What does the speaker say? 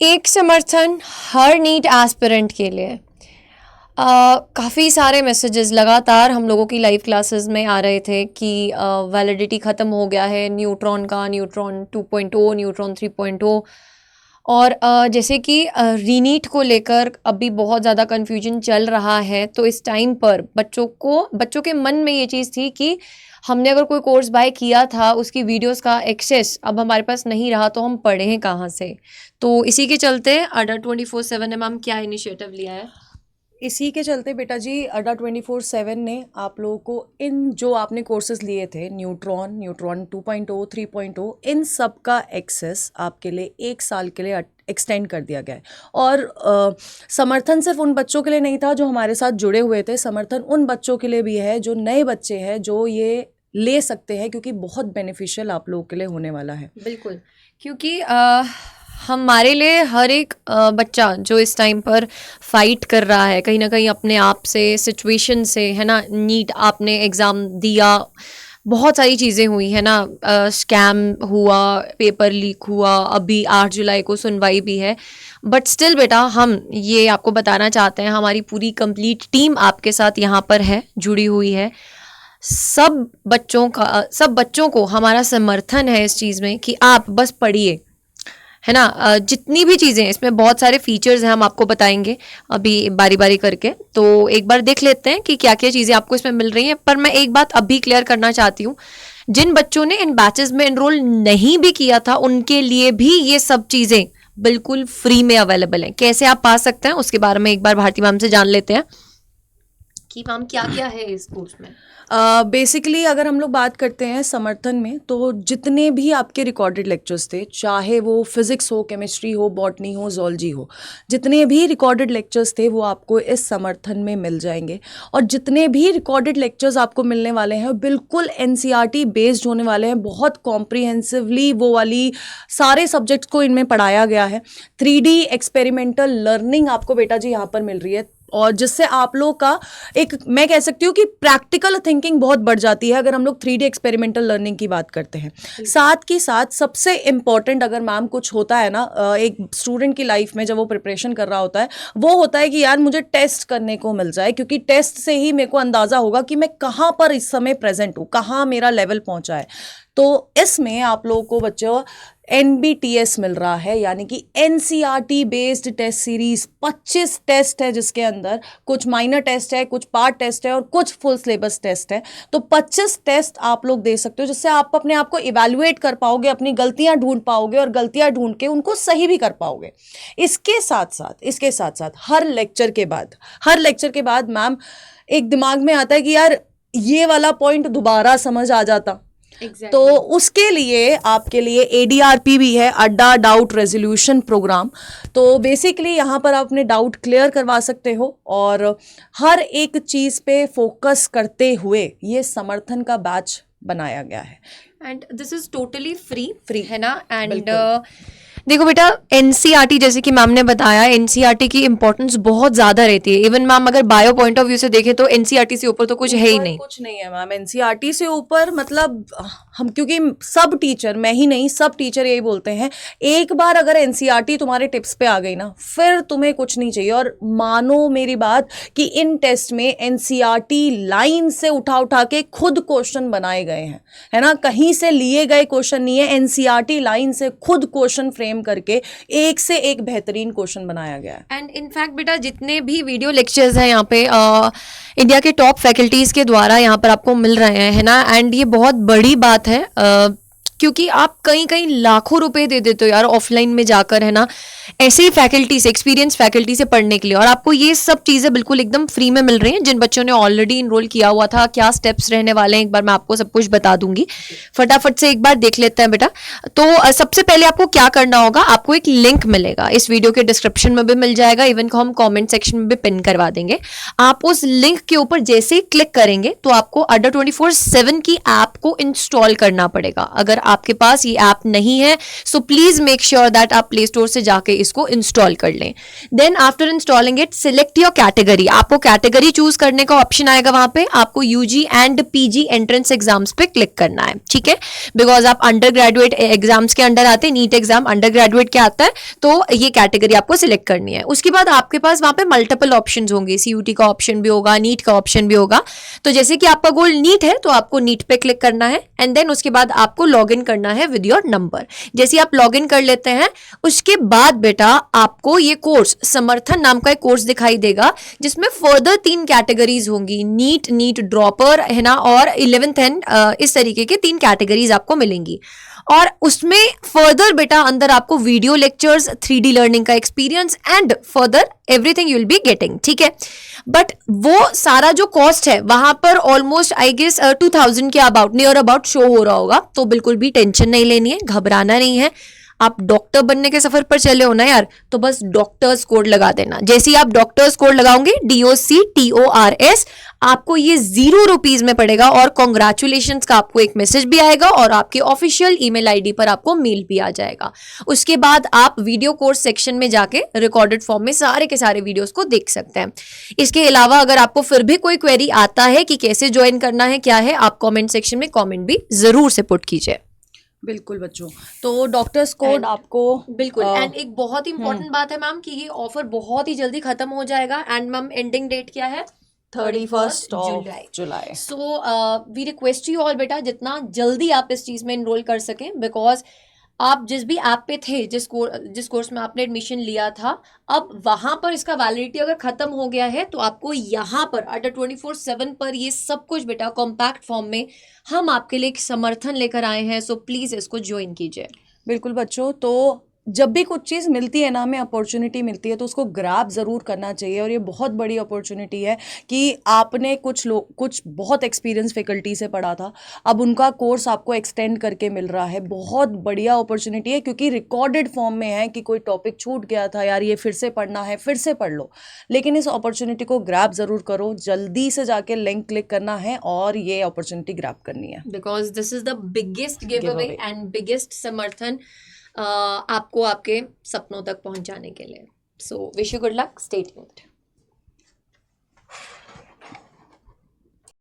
एक समर्थन हर NEET aspirant के लिए। काफ़ी सारे मैसेजेस लगातार हम लोगों की लाइव क्लासेस में आ रहे थे कि वैलिडिटी ख़त्म हो गया है न्यूट्रॉन का, न्यूट्रॉन 2.0, न्यूट्रॉन 3.0। और जैसे कि रीनीट को लेकर अभी बहुत ज़्यादा कन्फ्यूजन चल रहा है, तो इस टाइम पर बच्चों के मन में ये चीज़ थी कि हमने अगर कोई कोर्स बाय किया था, उसकी वीडियोस का एक्सेस अब हमारे पास नहीं रहा, तो हम पढ़ें कहाँ से। तो इसी के चलते अड्डा 24/7 ने मैम क्या इनिशिएटिव लिया है? इसी के चलते बेटा जी अड्डा 24/7 ने आप लोगों को इन जो आपने कोर्सेज लिए थे न्यूट्रॉन 2.0, 3.0, इन सब का एक्सेस आपके लिए 1 साल के लिए एक्सटेंड कर दिया गया है। और समर्थन सिर्फ उन बच्चों के लिए नहीं था जो हमारे साथ जुड़े हुए थे, समर्थन उन बच्चों के लिए भी है जो नए बच्चे हैं, जो ये ले सकते हैं, क्योंकि बहुत बेनिफिशियल आप लोगों के लिए होने वाला है। बिल्कुल, क्योंकि हमारे लिए हर एक बच्चा जो इस टाइम पर फाइट कर रहा है कहीं ना कहीं अपने आप से, सिचुएशन से, है ना। नीट आपने एग्ज़ाम दिया, बहुत सारी चीज़ें हुई है ना, स्कैम हुआ, पेपर लीक हुआ, अभी 8 जुलाई को सुनवाई भी है। बट स्टिल बेटा, हम ये आपको बताना चाहते हैं, हमारी पूरी कंप्लीट टीम आपके साथ यहाँ पर है, जुड़ी हुई है। सब बच्चों को हमारा समर्थन है इस चीज़ में कि आप बस पढ़िए, है ना। जितनी भी चीज़ें, इसमें बहुत सारे फीचर्स हैं, हम आपको बताएंगे अभी बारी बारी करके। तो एक बार देख लेते हैं कि क्या क्या चीज़ें आपको इसमें मिल रही हैं। पर मैं एक बात अभी क्लियर करना चाहती हूँ, जिन बच्चों ने इन बैचेस में एनरोल नहीं भी किया था, उनके लिए भी ये सब चीज़ें बिल्कुल फ्री में अवेलेबल हैं। कैसे आप पा सकते हैं उसके बारे में एक बार भारती मैम से जान लेते हैं कि मैम क्या क्या है इस कोर्स में। बेसिकली अगर हम लोग बात करते हैं समर्थन में, तो जितने भी आपके रिकॉर्डेड लेक्चर्स थे, चाहे वो फिजिक्स हो, केमिस्ट्री हो, बॉटनी हो, जोलॉजी हो, जितने भी रिकॉर्डेड लेक्चर्स थे वो आपको इस समर्थन में मिल जाएंगे। और जितने भी रिकॉर्डेड लेक्चर्स आपको मिलने वाले हैं बिल्कुल एनसीईआरटी बेस्ड होने वाले हैं। बहुत कॉम्प्रिहेंसिवली वो वाली सारे सब्जेक्ट्स को इनमें पढ़ाया गया है। 3D एक्सपेरिमेंटल लर्निंग आपको बेटा जी यहाँ पर मिल रही है, और जिससे आप लोग का एक, मैं कह सकती हूँ कि प्रैक्टिकल थिंकिंग बहुत बढ़ जाती है अगर हम लोग 3D एक्सपेरिमेंटल लर्निंग की बात करते हैं। साथ ही साथ सबसे इम्पॉर्टेंट अगर मैम कुछ होता है ना एक स्टूडेंट की लाइफ में, जब वो प्रिपरेशन कर रहा होता है, वो होता है कि यार मुझे टेस्ट करने को मिल जाए, क्योंकि टेस्ट से ही मेरे को अंदाज़ा होगा कि मैं कहाँ पर इस समय प्रेजेंट हूँ, कहाँ मेरा लेवल पहुँचा है। तो इसमें आप लोगों को बच्चों NBTS मिल रहा है, यानी कि NCERT based test series. 25 test है, जिसके अंदर कुछ माइनर टेस्ट है, कुछ पार्ट टेस्ट है और कुछ फुल सिलेबस टेस्ट है। तो 25 टेस्ट आप लोग दे सकते हो, जिससे आप अपने आप को इवैल्यूएट कर पाओगे, अपनी गलतियां ढूंढ पाओगे और गलतियां ढूंढ के उनको सही भी कर पाओगे। इसके साथ साथ हर लेक्चर के बाद मैम एक दिमाग में आता है कि यार ये वाला पॉइंट दोबारा समझ आ जाता। तो उसके लिए आपके लिए ADRP भी है, अड्डा डाउट रेजोल्यूशन प्रोग्राम। तो बेसिकली यहाँ पर आप अपने डाउट क्लियर करवा सकते हो, और हर एक चीज़ पे फोकस करते हुए ये समर्थन का बैच बनाया गया है। And this is totally free है ना। एंड देखो बेटा, NCERT जैसे कि मैम ने बताया, NCERT की इंपॉर्टेंस बहुत ज़्यादा रहती है। इवन मैम अगर बायो पॉइंट ऑफ व्यू से देखें तो NCERT से ऊपर तो कुछ है ही नहीं। कुछ नहीं है मैम NCERT से ऊपर। मतलब हम, क्योंकि सब टीचर, मैं ही नहीं, सब टीचर यही बोलते हैं, एक बार अगर NCERT तुम्हारे टिप्स पे आ गई ना, फिर तुम्हें कुछ नहीं चाहिए। और मानो मेरी बात कि इन टेस्ट में NCERT लाइन से उठा के खुद क्वेश्चन बनाए गए हैं, है ना। कहीं से लिए गए क्वेश्चन नहीं है, NCERT लाइन से खुद क्वेश्चन फ्रेम करके एक से एक बेहतरीन क्वेश्चन बनाया गया है। एंड इनफैक्ट बेटा, जितने भी वीडियो लेक्चर्स हैं यहाँ पे इंडिया के टॉप फैकल्टीज़ के द्वारा यहाँ पर आपको मिल रहे हैं, है ना। एंड ये बहुत बड़ी बात है, क्योंकि आप कहीं लाखों रुपए दे देते हो यार ऑफलाइन में जाकर, है ना, ऐसे ही फैकल्टी से, एक्सपीरियंस फैकल्टी से पढ़ने के लिए, और आपको ये सब चीज़ें बिल्कुल एकदम फ्री में मिल रही हैं। जिन बच्चों ने ऑलरेडी इनरोल किया हुआ था, क्या स्टेप्स रहने वाले हैं, एक बार मैं आपको सब कुछ बता दूंगी। फटाफट से एक बार देख लेते हैं बेटा। तो सबसे पहले आपको क्या करना होगा, आपको एक लिंक मिलेगा, इस वीडियो के डिस्क्रिप्शन में भी मिल जाएगा, इवन को हम कॉमेंट सेक्शन में भी पिन करवा देंगे। आप उस लिंक के ऊपर जैसे ही क्लिक करेंगे तो आपको अड्डा 24/7 की ऐप को इंस्टॉल करना पड़ेगा। अगर अगर आपके पास ये ऐप नहीं है so please make sure that आप प्ले स्टोर से जाके इसको इंस्टॉल कर लें. Then after installing it select your category. आपको कैटेगरी चूज करने का ऑप्शन आएगा. वहां पे आपको UG and PG entrance exams पे क्लिक करना है. ठीक है, बिकॉज आप अंडर ग्रेजुएट एग्जाम्स के अंडर आते हैं. नीट एग्जाम अंडर ग्रेजुएट के आता है, तो ये कैटेगरी आपको सिलेक्ट करनी है. उसके बाद आपके पास वहां पे मल्टीपल ऑप्शन होंगे. सीयूटी का ऑप्शन भी होगा, नीट का ऑप्शन भी होगा. तो जैसे कि आपका गोल नीट है तो आपको नीट पे क्लिक करना है एंड देन उसके बाद आपको लॉग इन करना है विद योर नंबर. जैसे आप लॉग इन कर लेते हैं उसके बाद बेटा आपको ये कोर्स समर्थन नाम का एक कोर्स दिखाई देगा जिसमें फर्दर 3 कैटेगरीज होंगी. नीट, नीट ड्रॉपर है ना, और 11th एंड इस तरीके के 3 कैटेगरीज आपको मिलेंगी. और उसमें फर्दर बेटा अंदर आपको वीडियो लेक्चर्स, 3D लर्निंग का experience and further everything you will be getting. ठीक है, बट वो सारा जो कॉस्ट है वहां पर ऑलमोस्ट आई गेस 2000 के अबाउट, नियर अबाउट शो हो रहा होगा. तो बिल्कुल भी टेंशन नहीं लेनी है, घबराना नहीं है. आप डॉक्टर बनने के सफर पर चले हो ना यार, तो बस डॉक्टर्स कोड लगा देना. जैसे ही आप डॉक्टर्स कोड लगाओगे DOCTORS, आपको ये ₹0 में पड़ेगा और कॉन्ग्रेचुलेशंस का आपको एक मैसेज भी आएगा और आपके ऑफिशियल ईमेल आईडी पर आपको मेल भी आ जाएगा. उसके बाद आप वीडियो कोर्स सेक्शन में जाके रिकॉर्डेड फॉर्म में सारे के सारे वीडियोस को देख सकते हैं. इसके अलावा अगर आपको फिर भी कोई क्वेरी आता है कि कैसे ज्वाइन करना है, क्या है, आप कॉमेंट सेक्शन में कॉमेंट भी जरूर से पुट कीजिए. बिल्कुल बच्चों, तो डॉक्टर्स कोड आपको बिल्कुल. एंड एक बहुत ही इंपॉर्टेंट बात है मैम कि ये ऑफर बहुत ही जल्दी खत्म हो जाएगा. एंड मैम एंडिंग डेट क्या है? 31st of July. So we request you all बेटा जितना जल्दी आप इस चीज में इनरोल कर सकें, बिकॉज आप जिस भी ऐप पे थे, जिस कोर्स में आपने एडमिशन लिया था, अब वहां पर इसका वैलिडिटी अगर खत्म हो गया है तो आपको यहाँ पर अडर 24/7 पर ये सब कुछ बेटा कॉम्पैक्ट फॉर्म में हम आपके लिए एक समर्थन लेकर आए हैं. सो प्लीज इसको ज्वाइन कीजिए. बिल्कुल बच्चों, तो जब भी कुछ चीज़ मिलती है ना, हमें अपॉर्चुनिटी मिलती है तो उसको ग्रैब ज़रूर करना चाहिए. और ये बहुत बड़ी अपॉर्चुनिटी है कि आपने कुछ बहुत एक्सपीरियंस फैकल्टी से पढ़ा था, अब उनका कोर्स आपको एक्सटेंड करके मिल रहा है. बहुत बढ़िया अपॉर्चुनिटी है क्योंकि रिकॉर्डेड फॉर्म में है कि कोई टॉपिक छूट गया था यार, ये फिर से पढ़ना है, फिर से पढ़ लो. लेकिन इस अपॉर्चुनिटी को ग्रैब ज़रूर करो. जल्दी से जाके लिंक क्लिक करना है और ये अपॉर्चुनिटी ग्रैब करनी है, because this is the biggest give away and biggest समर्थन आपको आपके सपनों तक पहुंचाने के लिए. So wish you good luck, stay tuned.